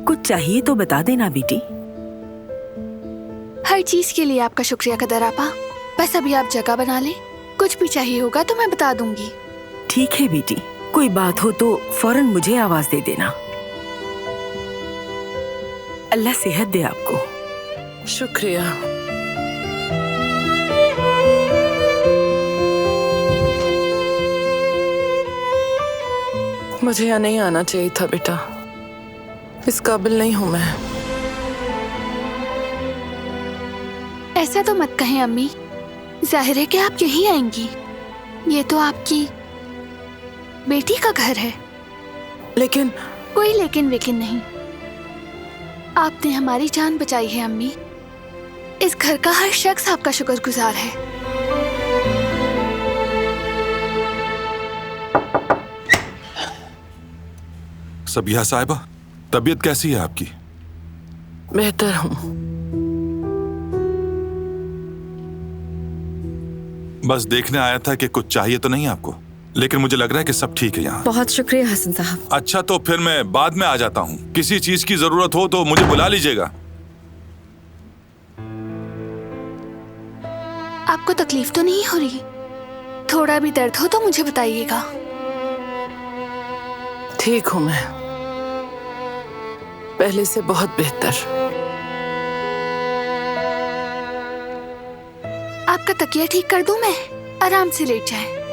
कुछ चाहिए तो बता देना बेटी। हर चीज के लिए आपका शुक्रिया कदर आपा। बस अभी आप जगह बना लें, कुछ भी चाहिए होगा तो मैं बता दूंगी। ठीक है बेटी, कोई बात हो तो फौरन मुझे आवाज दे देना। अल्लाह सेहत दे आपको। शुक्रिया। मुझे यहाँ नहीं आना चाहिए था बेटा, इस काबिल नहीं हूँ मैं। ऐसा तो मत कहें अम्मी, जाहिर है कि आप यहीं आएंगी। ये तो आपकी बेटी का घर है। लेकिन कोई लेकिन वेकिन नहीं, आपने हमारी जान बचाई है अम्मी। इस घर का हर शख्स आपका शुक्रगुजार है। सबिहा साहिबा, तबीयत कैसी है आपकी? बेहतर हूँ। बस देखने आया था कि कुछ चाहिए तो नहीं आपको, लेकिन मुझे लग रहा है कि सब ठीक है यहाँ। बहुत शुक्रिया हसन साहब। अच्छा तो फिर मैं बाद में आ जाता हूँ। किसी चीज की जरूरत हो तो मुझे बुला लीजिएगा। आपको तकलीफ तो नहीं हो रही? थोड़ा भी दर्द हो तो मुझे बताइएगा। ठीक हूँ मैं, पहले से बहुत बेहतर। आपका तकिया ठीक कर दूं मैं? आराम से लेट जाएं।